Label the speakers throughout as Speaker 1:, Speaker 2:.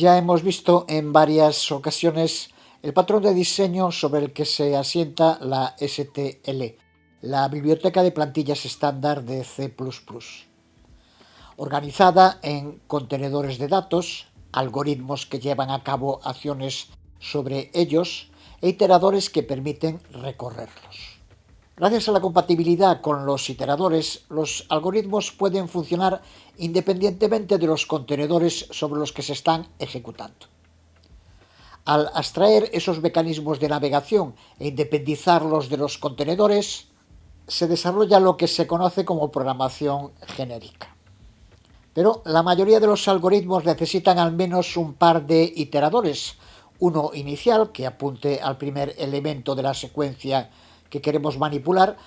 Speaker 1: Ya hemos visto en varias ocasiones el patrón de diseño sobre el que se asienta la STL, la biblioteca de plantillas estándar de C++, organizada en contenedores de datos, algoritmos que llevan a cabo acciones sobre ellos e iteradores que permiten recorrerlos. Gracias a la compatibilidad con los iteradores, los algoritmos pueden funcionar independientemente de los contenedores sobre los que se están ejecutando. Al abstraer esos mecanismos de navegación e independizarlos de los contenedores, se desarrolla lo que se conoce como programación genérica. Pero la mayoría de los algoritmos necesitan al menos un par de iteradores, uno inicial que apunte al primer elemento de la secuencia que queremos manipular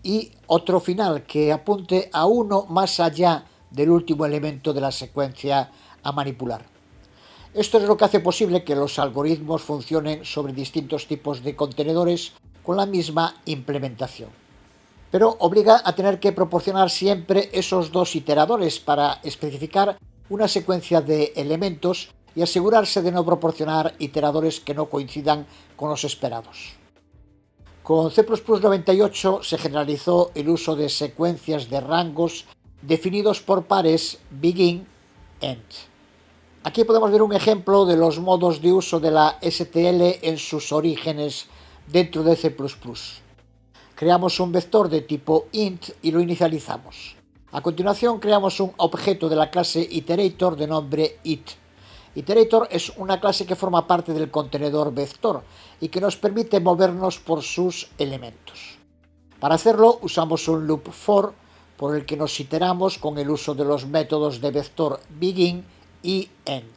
Speaker 1: y otro final que apunte a uno más allá del último elemento de la secuencia a manipular. Esto es lo que hace posible que los algoritmos funcionen sobre distintos tipos de contenedores con la misma implementación. Pero obliga a tener que proporcionar siempre esos dos iteradores para especificar una secuencia de elementos y asegurarse de no proporcionar iteradores que no coincidan con los esperados. Con C++98 se generalizó el uso de secuencias de rangos definidos por pares begin-end. Aquí podemos ver un ejemplo de los modos de uso de la STL en sus orígenes dentro de C++. Creamos un vector de tipo int y lo inicializamos. A continuación creamos un objeto de la clase iterator de nombre it. Iterator es una clase que forma parte del contenedor vector y que nos permite movernos por sus elementos. Para hacerlo usamos un loop for por el que nos iteramos con el uso de los métodos de vector begin y end.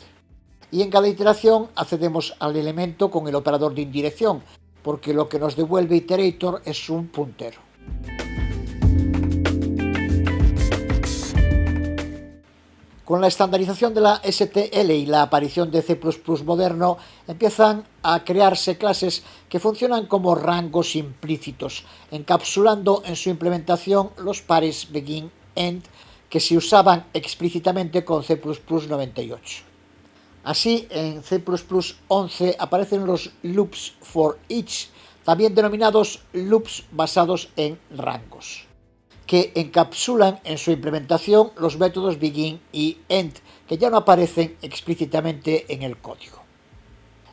Speaker 1: Y en cada iteración accedemos al elemento con el operador de indirección, porque lo que nos devuelve iterator es un puntero. Con la estandarización de la STL y la aparición de C++ moderno, empiezan a crearse clases que funcionan como rangos implícitos, encapsulando en su implementación los pares begin-end que se usaban explícitamente con C++98. Así, en C++11 aparecen los loops for each, también denominados loops basados en rangos, que encapsulan en su implementación los métodos begin y end, que ya no aparecen explícitamente en el código.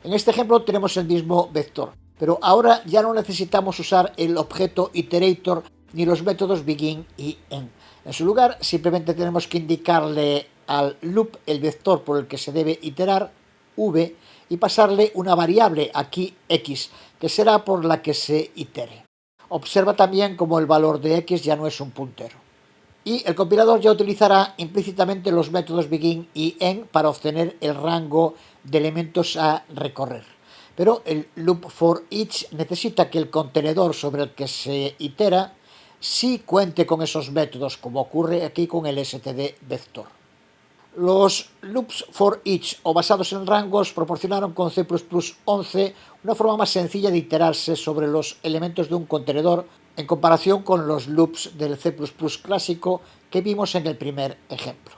Speaker 1: En este ejemplo tenemos el mismo vector, pero ahora ya no necesitamos usar el objeto iterator ni los métodos begin y end. En su lugar, simplemente tenemos que indicarle al loop el vector por el que se debe iterar, v, y pasarle una variable, aquí x, que será por la que se itere. Observa también cómo el valor de x ya no es un puntero. Y el compilador ya utilizará implícitamente los métodos begin y end para obtener el rango de elementos a recorrer. Pero el loop for each necesita que el contenedor sobre el que se itera sí cuente con esos métodos, como ocurre aquí con el std vector. Los loops for each o basados en rangos proporcionaron con C++11 una forma más sencilla de iterarse sobre los elementos de un contenedor en comparación con los loops del C++ clásico que vimos en el primer ejemplo.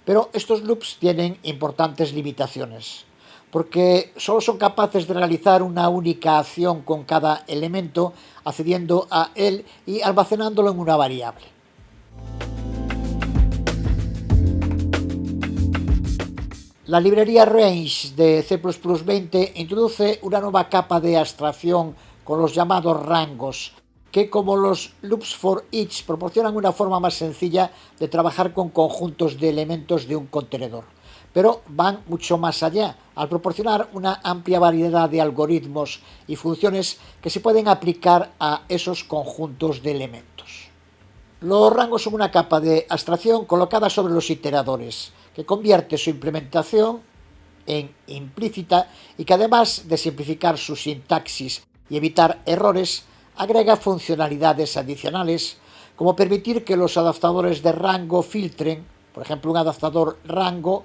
Speaker 1: Pero estos loops tienen importantes limitaciones, porque solo son capaces de realizar una única acción con cada elemento, accediendo a él y almacenándolo en una variable. La librería Range de C++20 introduce una nueva capa de abstracción con los llamados rangos, que como los loops for each proporcionan una forma más sencilla de trabajar con conjuntos de elementos de un contenedor, pero van mucho más allá, al proporcionar una amplia variedad de algoritmos y funciones que se pueden aplicar a esos conjuntos de elementos. Los rangos son una capa de abstracción colocada sobre los iteradores, que convierte su implementación en implícita y que además de simplificar su sintaxis y evitar errores, agrega funcionalidades adicionales como permitir que los adaptadores de rango filtren, por ejemplo un adaptador rango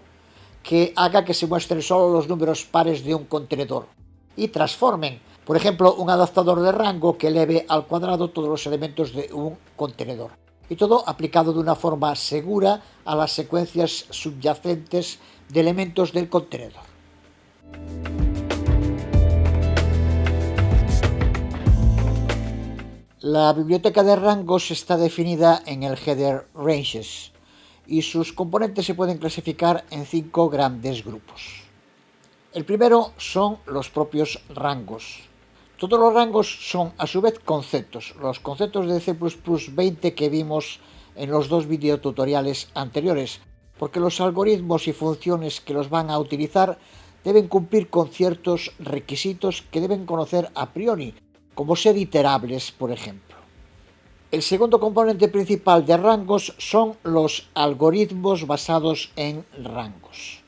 Speaker 1: que haga que se muestren solo los números pares de un contenedor, y transformen, por ejemplo un adaptador de rango que eleve al cuadrado todos los elementos de un contenedor. Y todo aplicado de una forma segura a las secuencias subyacentes de elementos del contenedor. La biblioteca de rangos está definida en el header ranges y sus componentes se pueden clasificar en 5 grandes grupos. El primero son los propios rangos. Todos los rangos son a su vez conceptos, los conceptos de C++20 que vimos en los dos videotutoriales anteriores, porque los algoritmos y funciones que los van a utilizar deben cumplir con ciertos requisitos que deben conocer a priori, como ser iterables, por ejemplo. El segundo componente principal de rangos son los algoritmos basados en rangos.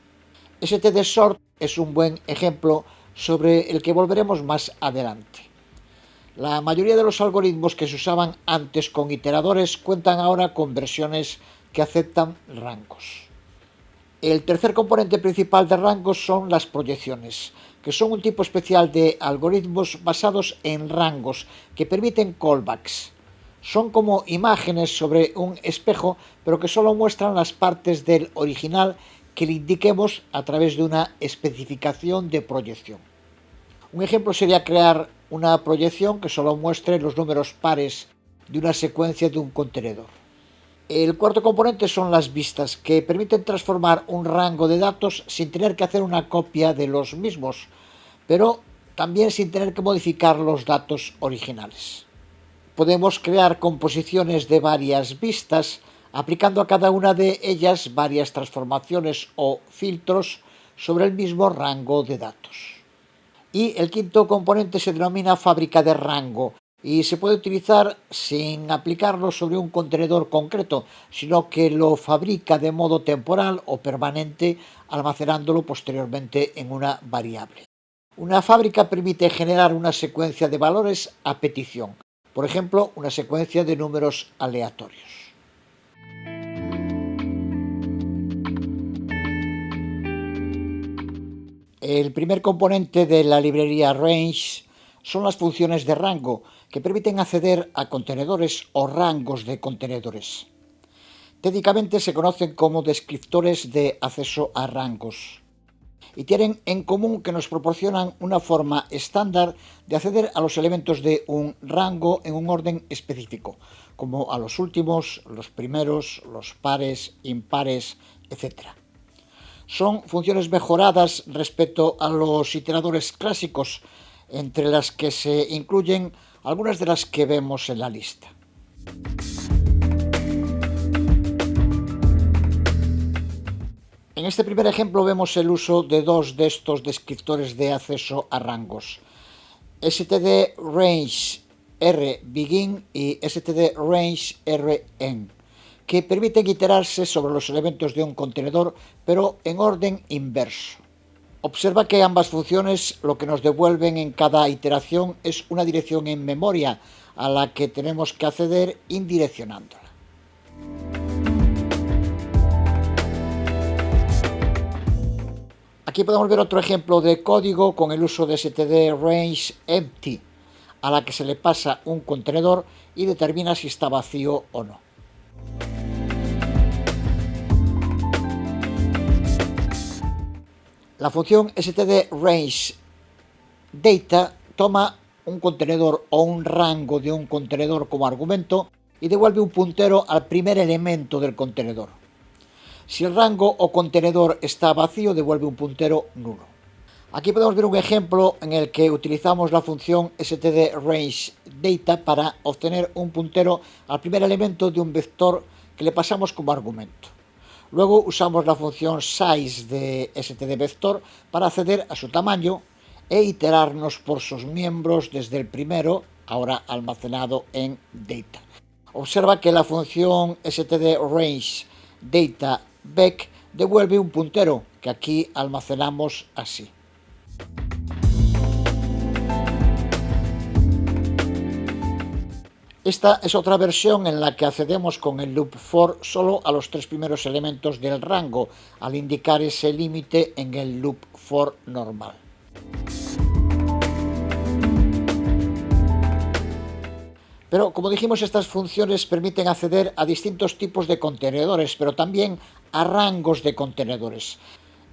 Speaker 1: stdsort es un buen ejemplo sobre el que volveremos más adelante. La mayoría de los algoritmos que se usaban antes con iteradores cuentan ahora con versiones que aceptan rangos. El tercer componente principal de rangos son las proyecciones, que son un tipo especial de algoritmos basados en rangos que permiten callbacks. Son como imágenes sobre un espejo, pero que solo muestran las partes del original que le indiquemos a través de una especificación de proyección. Un ejemplo sería crear una proyección que solo muestre los números pares de una secuencia de un contenedor. El cuarto componente son las vistas, que permiten transformar un rango de datos sin tener que hacer una copia de los mismos, pero también sin tener que modificar los datos originales. Podemos crear composiciones de varias vistas, aplicando a cada una de ellas varias transformaciones o filtros sobre el mismo rango de datos. Y el quinto componente se denomina fábrica de rango y se puede utilizar sin aplicarlo sobre un contenedor concreto, sino que lo fabrica de modo temporal o permanente, almacenándolo posteriormente en una variable. Una fábrica permite generar una secuencia de valores a petición, por ejemplo, una secuencia de números aleatorios. El primer componente de la librería range son las funciones de rango, que permiten acceder a contenedores o rangos de contenedores. Técnicamente se conocen como descriptores de acceso a rangos y tienen en común que nos proporcionan una forma estándar de acceder a los elementos de un rango en un orden específico, como a los últimos, los primeros, los pares, impares, etc. Son funciones mejoradas respecto a los iteradores clásicos, entre las que se incluyen algunas de las que vemos en la lista. En este primer ejemplo vemos el uso de dos de estos descriptores de acceso a rangos, stdRange-r-begin y stdRange-r-end, que permiten iterarse sobre los elementos de un contenedor, pero en orden inverso. Observa que ambas funciones lo que nos devuelven en cada iteración es una dirección en memoria a la que tenemos que acceder indireccionándola. Aquí podemos ver otro ejemplo de código con el uso de stdRange-empty, a la que se le pasa un contenedor y determina si está vacío o no. La función stdRangeData toma un contenedor o un rango de un contenedor como argumento y devuelve un puntero al primer elemento del contenedor. Si el rango o contenedor está vacío, devuelve un puntero nulo. Aquí podemos ver un ejemplo en el que utilizamos la función stdRangeData para obtener un puntero al primer elemento de un vector que le pasamos como argumento. Luego usamos la función size de stdVector para acceder a su tamaño e iterarnos por sus miembros desde el primero, ahora almacenado en data. Observa que la función stdRangeDataBack devuelve un puntero que aquí almacenamos así. Esta es otra versión en la que accedemos con el loop for solo a los tres primeros elementos del rango, al indicar ese límite en el loop for normal. Pero, como dijimos, estas funciones permiten acceder a distintos tipos de contenedores, pero también a rangos de contenedores.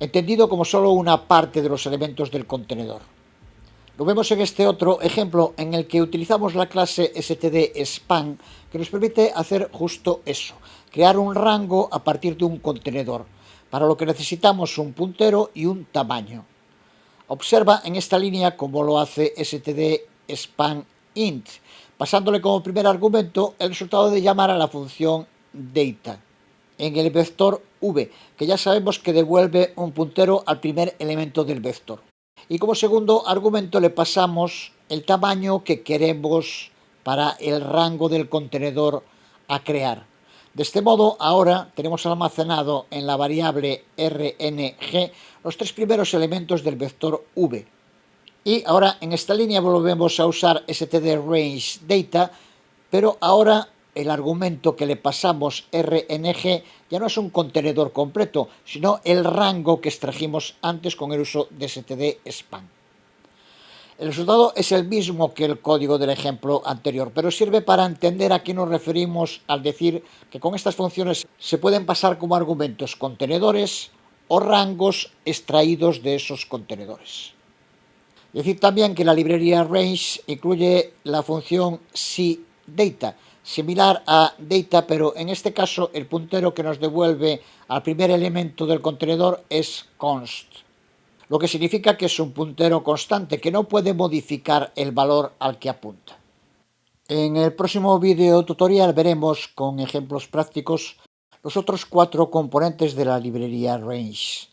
Speaker 1: entendido como solo una parte de los elementos del contenedor. Lo vemos en este otro ejemplo en el que utilizamos la clase std_span, que nos permite hacer justo eso, crear un rango a partir de un contenedor, para lo que necesitamos un puntero y un tamaño. Observa en esta línea cómo lo hace std_span_int, pasándole como primer argumento el resultado de llamar a la función data en el vector v, que ya sabemos que devuelve un puntero al primer elemento del vector. Y como segundo argumento le pasamos el tamaño que queremos para el rango del contenedor a crear. De este modo, ahora tenemos almacenado en la variable rng los tres primeros elementos del vector v. Y ahora en esta línea volvemos a usar std_range_data, pero ahora el argumento que le pasamos rng ya no es un contenedor completo, sino el rango que extrajimos antes con el uso de std_span. El resultado es el mismo que el código del ejemplo anterior, pero sirve para entender a qué nos referimos al decir que con estas funciones se pueden pasar como argumentos contenedores o rangos extraídos de esos contenedores. Decir también que la librería range incluye la función setData, similar a data, pero en este caso el puntero que nos devuelve al primer elemento del contenedor es const, lo que significa que es un puntero constante que no puede modificar el valor al que apunta. En el próximo video tutorial veremos con ejemplos prácticos los otros 4 componentes de la librería range: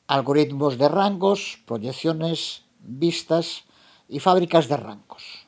Speaker 1: algoritmos de rangos, proyecciones, vistas y fábricas de rangos.